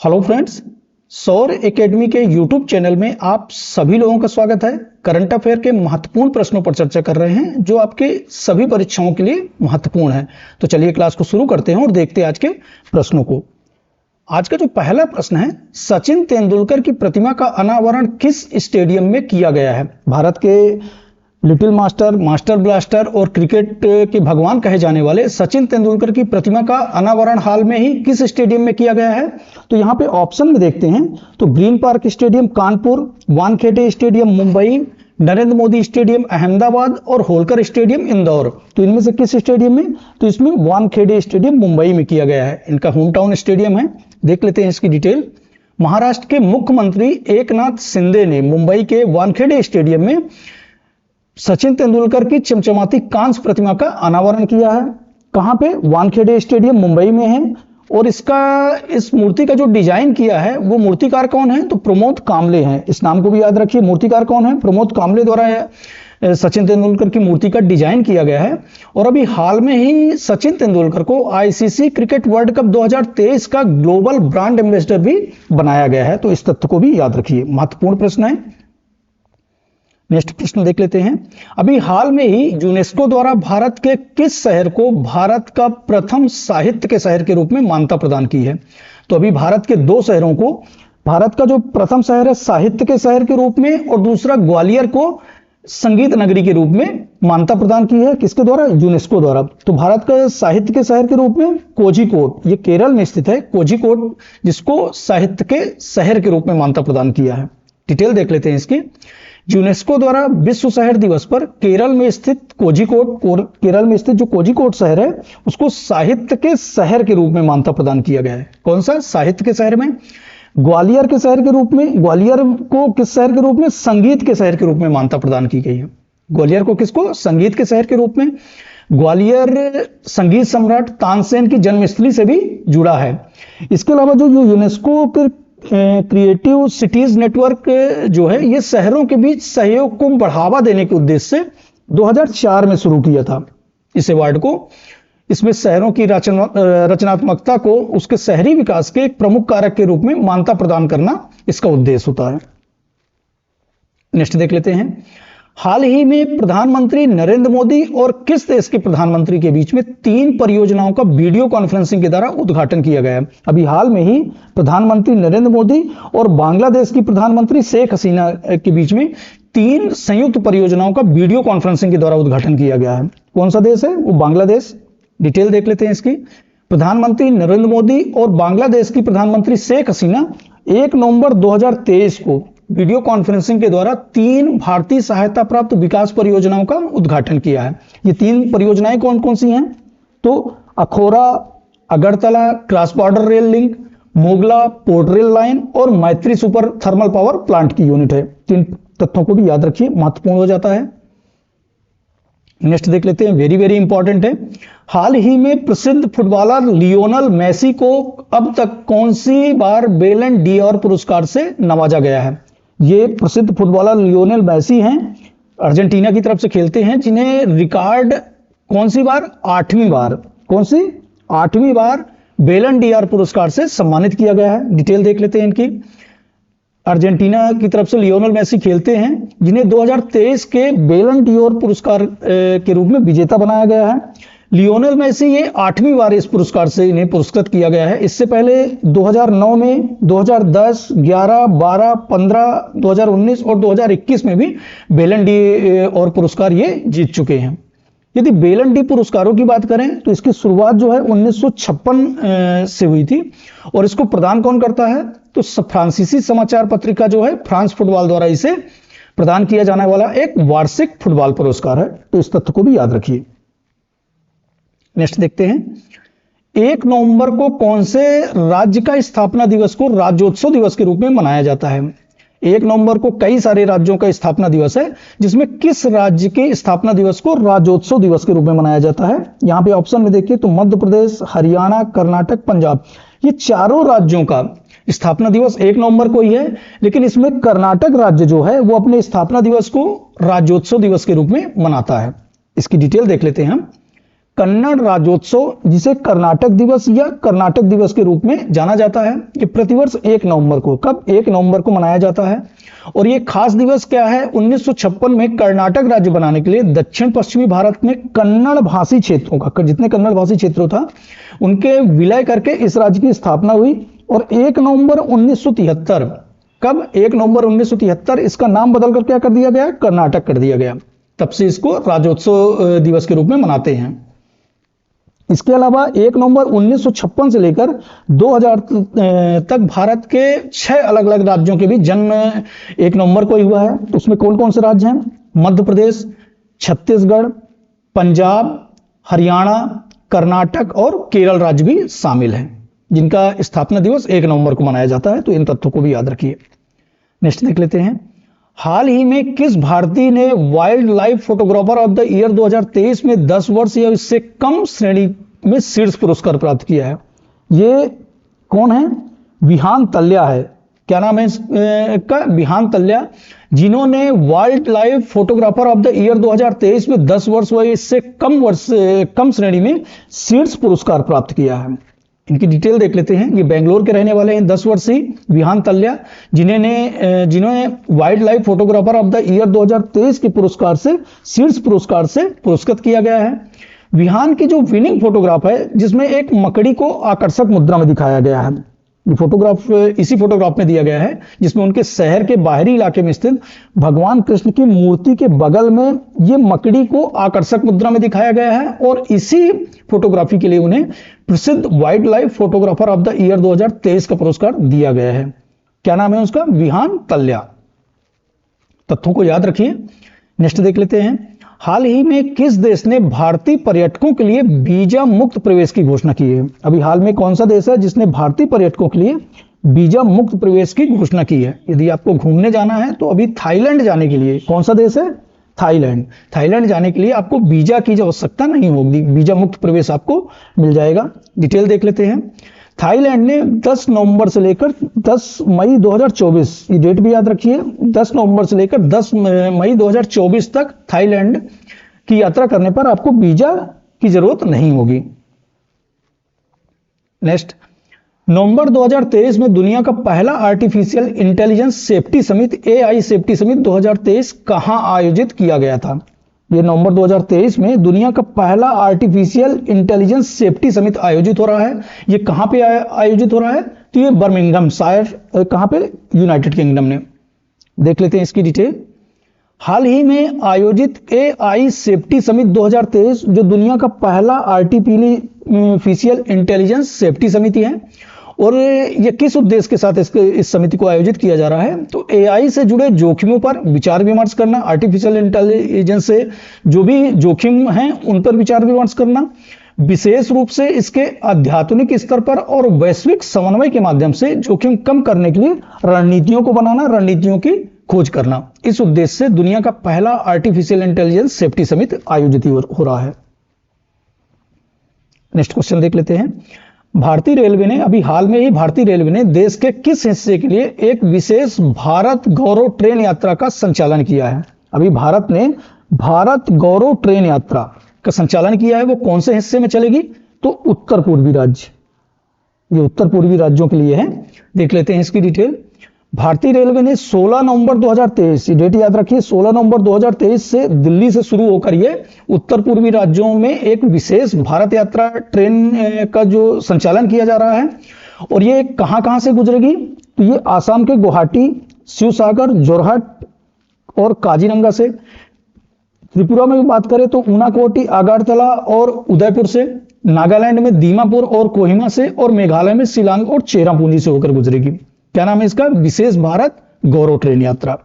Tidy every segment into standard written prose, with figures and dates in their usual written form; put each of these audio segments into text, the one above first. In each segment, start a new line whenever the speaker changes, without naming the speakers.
Hello friends, सौर academy के YouTube channel में आप सभी लोगों का स्वागत है। करंट अफेयर के महत्वपूर्ण प्रश्नों पर चर्चा कर रहे हैं जो आपके सभी परीक्षाओं के लिए महत्वपूर्ण है। तो चलिए क्लास को शुरू करते हैं और देखते हैं आज के प्रश्नों को। आज का जो पहला प्रश्न है, सचिन तेंदुलकर की प्रतिमा का अनावरण किस स्टेडियम में किया गया है? भारत के लिटिल मास्टर, मास्टर ब्लास्टर और क्रिकेट के भगवान कहे जाने वाले सचिन तेंदुलकर की प्रतिमा का अनावरण हाल में ही किस स्टेडियम में किया गया है? तो यहाँ पे ऑप्शन में देखते हैं तो green park stadium Kanpur, Wankhede stadium Mumbai, Narendra Modi stadium Ahmedabad और होलकर स्टेडियम इंदौर। तो इनमें से किस स्टेडियम में? तो इसमें वानखेड़े स्टेडियम मुंबई में किया गया है। इनका होम टाउन स्टेडियम है। देख लेते हैं इसकी डिटेल। महाराष्ट्र के मुख्यमंत्री एकनाथ शिंदे ने मुंबई के वानखेड़े स्टेडियम में सचिन तेंदुलकर की चमचमाती कांस्य प्रतिमा का अनावरण किया है। कहां पे? वानखेड़े स्टेडियम मुंबई में है। और इस मूर्ति का जो डिजाइन किया है वो मूर्तिकार कौन है? तो प्रमोद कामले हैं। इस नाम को भी याद रखिए। मूर्तिकार कौन है? प्रमोद कामले द्वारा सचिन तेंदुलकर की मूर्ति का डिजाइन किया गया है। और अभी हाल में ही सचिन तेंदुलकर को आईसीसी क्रिकेट वर्ल्ड कप 2023 का ग्लोबल ब्रांड एम्बेसडर भी बनाया गया है। तो इस तथ्य को भी याद रखिए। महत्वपूर्ण प्रश्न है। नेक्स्ट प्रश्न देख लेते हैं। अभी हाल में ही यूनेस्को द्वारा भारत के किस शहर को भारत का प्रथम साहित्य के शहर के रूप में मान्यता प्रदान की है? तो अभी भारत के दो शहरों को, भारत का जो प्रथम शहर है साहित्य के शहर के रूप में और दूसरा ग्वालियर को संगीत नगरी के रूप में मान्यता प्रदान की है। किसके द्वारा? यूनेस्को द्वारा। तो भारत का साहित्य के शहर के रूप में कोझिकोड, ये केरल में स्थित है कोझिकोड, जिसको साहित्य के शहर के रूप में मान्यता प्रदान किया है। डिटेल देख लेते हैं इसकी। यूनेस्को द्वारा विश्व शहर दिवस पर केरल में स्थित जो कोझिकोड शहर है उसको साहित्य के शहर के रूप में मान्यता प्रदान किया गया है। कौन सा? साहित्य के शहर में। ग्वालियर के शहर के रूप में, ग्वालियर को किस शहर के रूप में? संगीत के शहर के रूप में मान्यता प्रदान की गई है। ग्वालियर को किसको? संगीत के शहर के रूप में। ग्वालियर संगीत सम्राट तानसेन की जन्मस्थली से भी जुड़ा है। इसके अलावा जो यूनेस्को के क्रिएटिव सिटीज नेटवर्क जो है ये शहरों के बीच सहयोग को बढ़ावा देने के उद्देश्य से 2004 में शुरू किया था इस अवार्ड को। इसमें शहरों की रचनात्मकता को उसके शहरी विकास के एक प्रमुख कारक के रूप में मान्यता प्रदान करना इसका उद्देश्य होता है। नेक्स्ट देख लेते हैं। हाल ही में प्रधानमंत्री नरेंद्र मोदी और किस देश के प्रधानमंत्री के बीच में 3 परियोजनाओं का वीडियो कॉन्फ्रेंसिंग के द्वारा उद्घाटन किया गया है? अभी हाल में ही प्रधानमंत्री नरेंद्र मोदी और बांग्लादेश की प्रधानमंत्री शेख हसीना के बीच में 3 संयुक्त परियोजनाओं का वीडियो कॉन्फ्रेंसिंग के द्वारा उद्घाटन किया गया है। कौन सा देश है? वो बांग्लादेश। डिटेल देख लेते हैं इसकी। प्रधानमंत्री नरेंद्र मोदी और बांग्लादेश की प्रधानमंत्री शेख हसीना 1 नवंबर 2023 को वीडियो कॉन्फ्रेंसिंग के द्वारा 3 भारतीय सहायता प्राप्त विकास परियोजनाओं का उद्घाटन किया है। ये 3 परियोजनाएं कौन कौन सी हैं? तो Akhaura Agartala cross border rail link, Mongla port rail line और Maitree super thermal power plant की यूनिट है। 3 तथ्यों को भी याद रखिए, महत्वपूर्ण हो जाता है। नेक्स्ट देख लेते हैं। वेरी वेरी इंपॉर्टेंट है। हाल ही में प्रसिद्ध फुटबॉलर लियोनेल मेसी को अब तक कौन सी बार बैलन डी'ओर पुरस्कार से नवाजा गया है? ये प्रसिद्ध फुटबॉलर लियोनेल मेसी हैं, अर्जेंटीना की तरफ से खेलते हैं, जिन्हें रिकॉर्ड कौन सी बार? 8वीं बार। कौन सी? 8वीं बार बैलन डी'ओर पुरस्कार से सम्मानित किया गया है। डिटेल देख लेते हैं इनकी। अर्जेंटीना की तरफ से लियोनेल मेसी खेलते हैं, जिन्हें 2023 के बैलन डी'ओर पुरस्कार के रूप में विजेता बनाया गया है। लियोनेल मेसी ये 8वीं बार इस पुरस्कार से इन्हें पुरस्कृत किया गया है। इससे पहले 2009 में, 2010, 11, 12, 15, 2019 और 2021 में भी बैलन डी'ओर पुरस्कार ये जीत चुके हैं। यदि बैलन डी पुरस्कारों की बात करें तो इसकी शुरुआत जो है 1956 से हुई थी। और इसको प्रदान कौन करता है? तो फ्रांसीसी समाचार पत्रिका जो है फ्रांस फुटबॉल द्वारा इसे प्रदान किया जाने वाला एक वार्षिक फुटबॉल पुरस्कार है। तो इस तथ्य को भी याद रखिए। नेक्स्ट देखते हैं। 1 नवंबर को कौन से राज्य का स्थापना दिवस को राज्योत्सव दिवस के रूप में मनाया जाता है? 1 नवंबर को कई सारे राज्यों का स्थापना दिवस है, जिसमें किस राज्य के स्थापना दिवस को राज्योत्सव दिवस के रूप में मनाया जाता है? यहां पे ऑप्शन में देखिए तो मध्य प्रदेश, हरियाणा, कर्नाटक, पंजाब, ये चारों राज्यों का स्थापना दिवस 1 नवंबर को ही है। लेकिन इसमें कर्नाटक राज्य जो है वो अपने स्थापना दिवस को राज्योत्सव दिवस के रूप में मनाता है। इसकी डिटेल देख लेते हैं हम। कन्नड़ राज्योत्सव, जिसे कर्नाटक दिवस या कर्नाटक दिवस के रूप में जाना जाता है, ये प्रतिवर्ष 1 नवंबर को, कब 1 नवंबर को मनाया जाता है। और ये खास दिवस क्या है, 1956 में कर्नाटक राज्य बनाने के लिए दक्षिण पश्चिमी भारत में कन्नड़ भाषी क्षेत्रों का, जितने कन्नड़ भाषी क्षेत्रों था उनके विलय करके इस राज्य की स्थापना हुई। और 1 नवंबर 1973, कब 1 नवंबर 1973 इसका नाम बदलकर क्या कर दिया गया, कर्नाटक कर दिया गया। तब से इसको राज्योत्सव दिवस के रूप में मनाते हैं। इसके अलावा 1 नवंबर 1956 से लेकर 2000 तक भारत के 6 अलग अलग राज्यों के भी जन्म 1 नवंबर को ही हुआ है। तो उसमें कौन कौन से राज्य हैं, मध्य प्रदेश, छत्तीसगढ़, पंजाब, हरियाणा, कर्नाटक और केरल राज्य भी शामिल हैं, जिनका स्थापना दिवस 1 नवंबर को मनाया जाता है। तो इन तथ्यों को भी याद रखिए। नेक्स्ट देख लेते हैं, हाल ही में किस भारतीय ने wild life photographer of the year 2023 में 10 वर्ष या इससे कम श्रेणी में शीर्ष पुरस्कार प्राप्त किया है। ये कौन है, विहान तल्या है। क्या नाम है इसका, विहान तल्या, जिन्होंने wild life photographer of the year 2023 में 10 वर्ष व इससे कम श्रेणी में शीर्ष पुरस्कार प्राप्त किया है। इनकी डिटेल देख लेते हैं। ये बेंगलोर के रहने वाले हैं, 10 वर्षीय विहान तल्या, जिन्होंने wild life photographer of the year 2023 के पुरस्कार से, शीर्ष पुरस्कार से पुरस्कृत किया गया है। विहान की जो विनिंग फोटोग्राफ है, जिसमें एक मकड़ी को आकर्षक मुद्रा में दिखाया गया है, ये फोटोग्राफ इसी फोटोग्राफ में दिया गया है, जिसमें उनके शहर के बाहरी इलाके में स्थित भगवान कृष्ण की मूर्ति के बगल में ये मकड़ी को आकर्षक मुद्रा में दिखाया गया है। और इसी फोटोग्राफी के लिए उन्हें प्रसिद्ध wild life photographer of the year 2023 का पुरस्कार दिया गया है। क्या नाम है उसका, विहान तल्या। तथ्यों को याद रखिए। नेक्स्ट देख लेते हैं, हाल ही में किस देश ने भारतीय पर्यटकों के लिए वीजा मुक्त प्रवेश की घोषणा की है। अभी हाल में कौन सा देश है जिसने भारतीय पर्यटकों के लिए वीजा मुक्त प्रवेश की घोषणा की है। यदि आपको घूमने जाना है तो अभी थाईलैंड जाने के लिए, कौन सा देश है, थाईलैंड। थाईलैंड जाने के लिए आपको वीजा की आवश्यकता नहीं होगी, वीजा मुक्त प्रवेश आपको मिल जाएगा। डिटेल देख लेते हैं। थाईलैंड ने 10 नवंबर से लेकर 10 मई 2024, ये डेट भी याद रखिए, 10 नवंबर से लेकर 10 मई 2024 तक थाईलैंड की यात्रा करने पर आपको वीजा की जरूरत नहीं होगी। नेक्स्ट, नवंबर 2023 में दुनिया का पहला artificial intelligence safety summit AI safety summit 2023 कहां आयोजित किया गया था। ये नवंबर 2023 में दुनिया का पहला आर्टिफिशियल इंटेलिजेंस सेफ्टी समिट आयोजित हो रहा है। ये कहां पे आयोजित हो रहा है, तो ये बर्मिंघम शायर, कहां पे, यूनाइटेड किंगडम ने। देख लेते हैं इसकी डिटेल। हाल ही में आयोजित AI सेफ्टी समिट 2023 जो दुनिया का पहला आर्टिफिशियल इंटेलिजेंस सेफ्टी समिति है, और ये किस उद्देश्य के साथ इस समिति को आयोजित किया जा रहा है, तो AI से जुड़े जोखिमों पर विचार विमर्श करना, आर्टिफिशियल इंटेलिजेंस से जो भी जोखिम हैं उन पर विचार विमर्श करना, विशेष रूप से इसके आध्यात्मिक स्तर पर और वैश्विक समन्वय के माध्यम से जोखिम कम करने के लिए रणनीतियों को बनाना, रणनीतियों की खोज करना। इस उद्देश्य से दुनिया का पहला आर्टिफिशियल इंटेलिजेंस सेफ्टी समिट आयोजित हो रहा है। नेक्स्ट क्वेश्चन देख लेते हैं। भारतीय रेलवे ने अभी हाल में ही भारतीय रेलवे ने देश के किस हिस्से के लिए एक विशेष भारत गौरव ट्रेन यात्रा का संचालन किया है। अभी भारत ने भारत गौरव ट्रेन यात्रा का संचालन किया है। वो कौन से हिस्से में चलेगी, तो उत्तर पूर्वी राज्य, ये उत्तर पूर्वी राज्यों के लिए है। देख लेते हैं इसकी डिटेल। भारतीय रेलवे ने 16 नवंबर 2023, ये डेट याद रखिए, 16 नवंबर 2023 से दिल्ली से शुरू होकर ये उत्तर पूर्वी राज्यों में एक विशेष भारत यात्रा ट्रेन का जो संचालन किया जा रहा है। और ये कहां कहां से गुजरेगी, तो ये आसाम के गुवाहाटी, शिवसागर, जोरहाट और काजीरंगा से। त्रिपुरा में भी बात करें तो ऊनाकोटी, अगरतला और उदयपुर से। नागालैंड में दीमापुर और कोहिमा से, और मेघालय में शिलांग और चेरापूंजी से होकर गुजरेगी। क्या नाम है इसका, विशेष भारत गौरव ट्रेन यात्रा।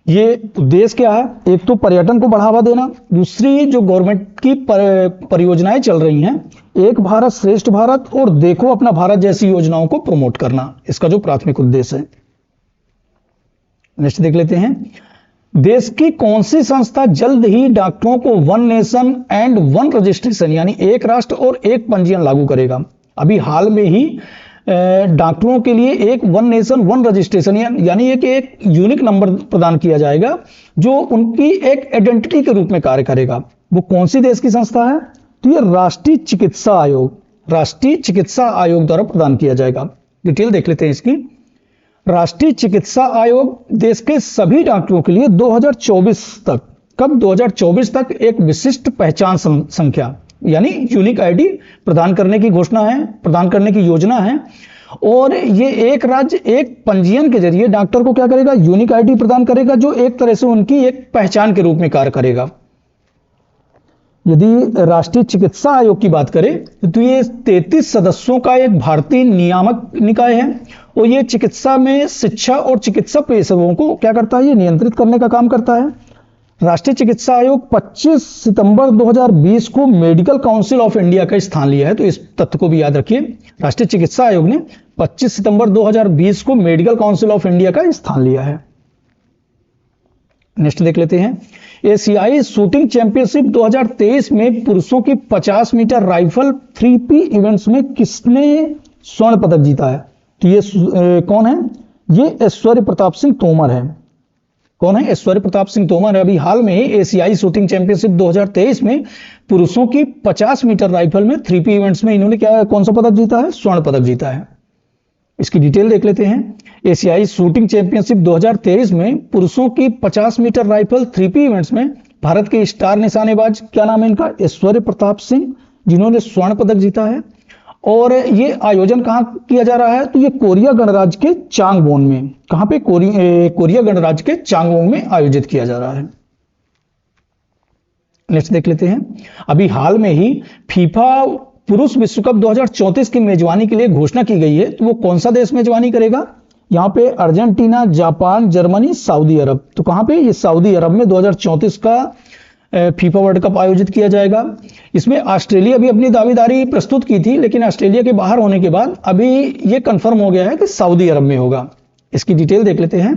ये उद्देश्य क्या है, एक तो पर्यटन को बढ़ावा देना, दूसरी जो गवर्नमेंट की परियोजनाएं चल रही हैं, एक भारत श्रेष्ठ भारत और देखो अपना भारत जैसी योजनाओं को प्रमोट करना, इसका जो प्राथमिक उद्देश्य है। नेक्स्ट देख लेते हैं। देश की कौन सी संस्था जल्द ही डॉक्टरों को 1 नेशन एंड 1 रजिस्ट्रेशन यानी एक राष्ट्र और एक पंजीयन लागू करेगा। अभी हाल में ही डॉक्टरों के लिए एक 1 नेशन 1 रजिस्ट्रेशन यानी एक यूनिक नंबर प्रदान किया जाएगा जो उनकी एक आइडेंटिटी के रूप में कार्य करेगा। वो कौन सी देश की संस्था है? तो ये राष्ट्रीय चिकित्सा आयोग द्वारा प्रदान किया जाएगा। डिटेल देख लेते हैं इसकी। राष्ट्रीय चिकित्सा आयोग देश के सभी डॉक्टरों के लिए 2024 तक, कब 2024 तक एक विशिष्ट पहचान संख्या यानी यूनिक आईडी प्रदान करने की घोषणा है, प्रदान करने की योजना है। और ये एक राज्य एक पंजीयन के जरिए डॉक्टर को क्या करेगा? यूनिक आईडी प्रदान करेगा, जो एक तरह से उनकी एक पहचान के रूप में कार्य करेगा। यदि राष्ट्रीय चिकित्सा आयोग की बात करें तो ये 33 सदस्यों का एक भारतीय नियामक निकाय है और ये चिकित्सा में शिक्षा और चिकित्सा पेशेवरों को क्या करता है? ये नियंत्रित करने का काम करता है। राष्ट्रीय चिकित्सा आयोग 25 सितंबर 2020 को मेडिकल काउंसिल ऑफ इंडिया का स्थान लिया है, तो इस तथ्य को भी याद रखिए। राष्ट्रीय चिकित्सा आयोग ने 25 सितंबर 2020 को मेडिकल काउंसिल ऑफ इंडिया का स्थान लिया है। नेक्स्ट देख लेते हैं। एशियाई शूटिंग चैंपियनशिप 2023 में पुरुषों की 50 मीटर राइफल 3P इवेंट्स में किसने स्वर्ण पदक जीता है? तो ये कौन है? ये ऐश्वर्य प्रताप सिंह तोमर है। कौन है? ऐश्वर्य प्रताप सिंह तोमर है। अभी हाल में ही एशियाई शूटिंग चैंपियनशिप 2023 में पुरुषों की 50 मीटर राइफल में 3P इवेंट्स में इन्होंने कौन सा पदक जीता है? स्वर्ण पदक जीता है। इसकी डिटेल देख लेते हैं। एशियाई शूटिंग चैंपियनशिप 2023 में पुरुषों की 50 मीटर राइफल 3P इवेंट्स में भारत के स्टार निशानेबाज, क्या नाम है इनका? ऐश्वर्य प्रताप सिंह, जिन्होंने स्वर्ण पदक जीता है। और ये आयोजन कहां किया जा रहा है? तो ये कोरिया गणराज्य के चांगवोन में। कहां पे? कोरिया गणराज्य के चांगवोन में आयोजित किया जा रहा है। नेक्स्ट देख लेते हैं। अभी हाल में ही फीफा पुरुष विश्व कप 2034 की मेजबानी के लिए घोषणा की गई है, तो वो कौन सा देश मेजबानी करेगा? यहाँ पे अर्जेंटीना, जापान, जर्मनी, सऊदी अरब। तो कहां पे? ये सऊदी अरब में 2034 का फीफा वर्ल्ड कप आयोजित किया जाएगा। इसमें ऑस्ट्रेलिया भी अपनी दावेदारी प्रस्तुत की थी, लेकिन ऑस्ट्रेलिया के बाहर होने के बाद अभी ये कंफर्म हो गया है कि सऊदी अरब में होगा। इसकी डिटेल देख लेते हैं।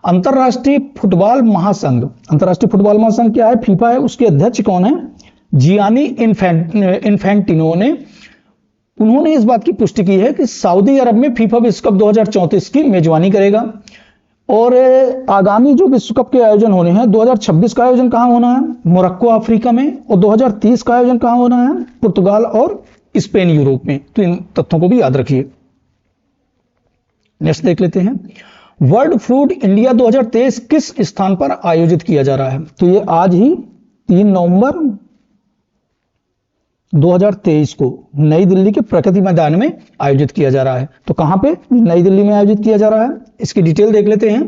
अंतरराष्ट्रीय फुटबॉल महासंघ, अंतरराष्ट्रीय फुटबॉल महासंघ क्या है? फीफा है। उसके अध्यक्ष कौन है? जियानी इन्फेंटिनो ने, उन्होंने इस बात की पुष्टि की है कि सऊदी अरब में फीफा विश्व कप 2034 की मेजबानी करेगा। और आगामी जो विश्व कप के आयोजन होने हैं, 2026 का आयोजन कहां होना है? मोरक्को अफ्रीका में। और 2030 का आयोजन कहां होना है? पुर्तगाल और स्पेन यूरोप में। तो इन तथ्यों को भी याद रखिए। नेक्स्ट देख लेते हैं। वर्ल्ड फूड इंडिया 2023 किस स्थान पर आयोजित किया जा रहा है? तो ये आज ही 3 नवंबर 2023 को नई दिल्ली के प्रगति मैदान में आयोजित किया जा रहा है। तो कहां पे? नई दिल्ली में आयोजित किया जा रहा है। इसकी डिटेल देख लेते हैं।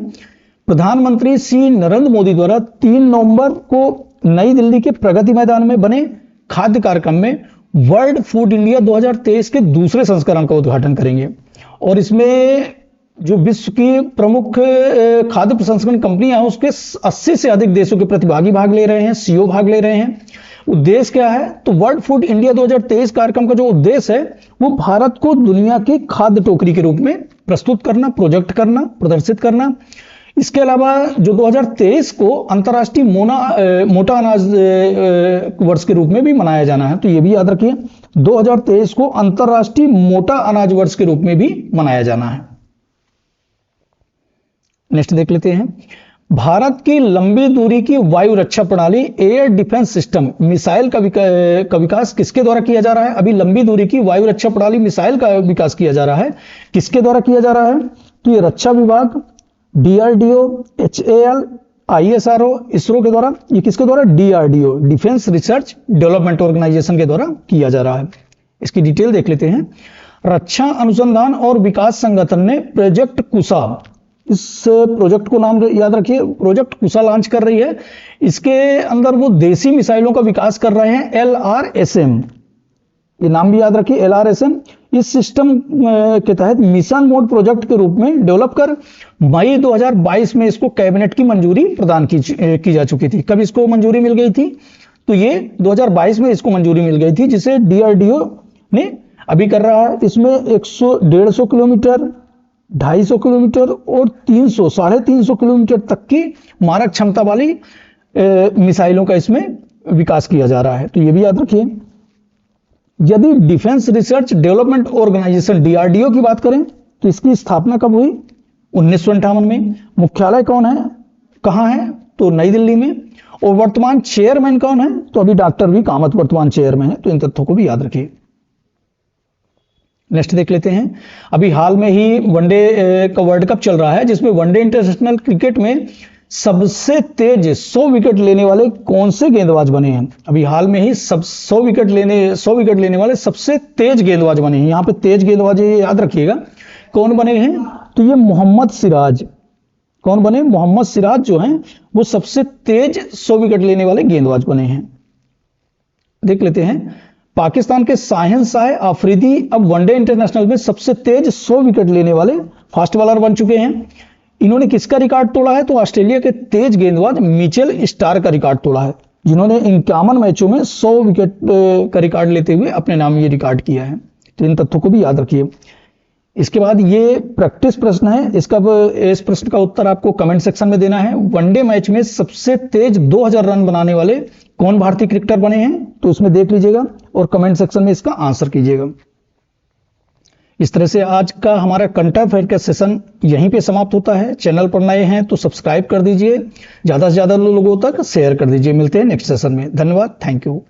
प्रधानमंत्री श्री नरेंद्र मोदी द्वारा 3 नवंबर को नई दिल्ली के प्रगति मैदान में बने खाद्य कार्यक्रम में वर्ल्ड फूड इंडिया 2023 के दूसरे संस्करण का उद्घाटन करेंगे। और इसमें जो विश्व की प्रमुख खाद्य प्रसंस्करण कंपनियां हैं, उसके 80 से अधिक देशों के प्रतिभागी भाग ले रहे हैं, सीईओ भाग ले रहे हैं। उद्देश्य क्या है? तो वर्ल्ड फूड इंडिया 2023 कार्यक्रम का जो उद्देश्य है वो भारत को दुनिया की खाद्य टोकरी के रूप में प्रस्तुत करना, प्रोजेक्ट करना, प्रदर्शित करना। इसके अलावा जो 2023 को अंतर्राष्ट्रीय मोटा अनाज वर्ष के रूप में भी मनाया जाना है, तो ये भी याद रखिए। 2023 को अंतर्राष्ट्रीय मोटा अनाज वर्ष के रूप में भी मनाया जाना है। नेक्स्ट देख लेते हैं। भारत की लंबी दूरी की वायु रक्षा प्रणाली एयर डिफेंस सिस्टम मिसाइल का विकास किसके द्वारा किया जा रहा है? अभी लंबी दूरी की वायु रक्षा प्रणाली मिसाइल का विकास किया जा रहा है। किसके द्वारा किया जा रहा है? तो ये रक्षा विभाग, DRDO, HAL, ISRO, इसरो के द्वारा। ये किसके द्वारा? DRDO, defence research development organisation के द्वारा किया जा रहा है। इसकी डिटेल देख लेते हैं। रक्षा अनुसंधान और विकास संगठन ने प्रोजेक्ट कुशा, इस प्रोजेक्ट को नाम याद रखिए, प्रोजेक्ट कुशा लॉन्च कर रही है। इसके अंदर वो देसी मिसाइलों का विकास कर रहे हैं, LRSM, ये नाम भी याद रखिए, LRSM। इस सिस्टम के तहत मिशन मोड प्रोजेक्ट के रूप में डेवलप कर मई 2022 में इसको कैबिनेट की मंजूरी प्रदान की जा चुकी थी। कब इसको मंजूरी मिल गई थी? तो ये 2022 में इसको मंजूरी मिल गई थी, जिसे DRDO ने अभी कर रहा है। इसमें 150 किलोमीटर, 250 किलोमीटर और 300-350 किलोमीटर तक की मारक क्षमता वाली मिसाइलों का इसमें विकास किया जा रहा है, तो ये भी याद रखिए। यदि defence research development organisation DRDO की बात करें तो इसकी स्थापना कब हुई? 1958 में। मुख्यालय कौन है, कहां है? तो नई दिल्ली में। और वर्तमान चेयरमैन कौन है? तो अभी डॉक्टर वी कामत वर्तमान चेयरमैन है, तो इन तथ्यों को भी याद रखिए। नेक्स्ट देख लेते हैं। अभी हाल में ही वनडे का वर्ल्ड कप चल रहा है, जिसमें वनडे इंटरनेशनल क्रिकेट में सबसे तेज 100 विकेट लेने वाले कौन से गेंदबाज बने हैं? अभी हाल में ही 100 विकेट लेने वाले सबसे तेज गेंदबाज बने हैं। यहाँ पे तेज गेंदबाज ये याद रखिएगा कौन बने हैं, तो ये मोहम्मद सिराज। कौन बने? मोहम्मद सिराज जो हैं वो सबसे तेज 100 विकेट लेने वाले गेंदबाज बने हैं। देख लेते हैं। पाकिस्तान के साहिल शाह आफरीदी अब वनडे इंटरनेशनल में सबसे तेज 100 विकेट लेने वाले फास्ट बॉलर बन चुके हैं। इन्होंने किसका रिकॉर्ड तोड़ा है? तो ऑस्ट्रेलिया के तेज गेंदबाज मिचेल स्टार का रिकॉर्ड तोड़ा है, जिन्होंने 51 मैचों में 100 विकेट का रिकॉर्ड लेते हुए अपने नाम ये रिकॉर्ड किया है। तो इन तथ्यों को भी याद रखिए। इसके बाद ये प्रैक्टिस प्रश्न है, इस प्रश्न का उत्तर आपको कमेंट सेक्शन में देना है। वनडे मैच में सबसे तेज 2000 रन बनाने वाले कौन भारतीय क्रिकेटर बने हैं? तो उसमें देख लीजिएगा और कमेंट सेक्शन में इसका आंसर कीजिएगा। इस तरह से आज का हमारा करंट अफेयर का सेशन यहीं पे समाप्त होता है। चैनल पर नए हैं तो सब्सक्राइब कर दीजिए, ज्यादा से ज्यादा लोगों तक शेयर कर दीजिए। मिलते हैं नेक्स्ट सेशन में। धन्यवाद, थैंक यू।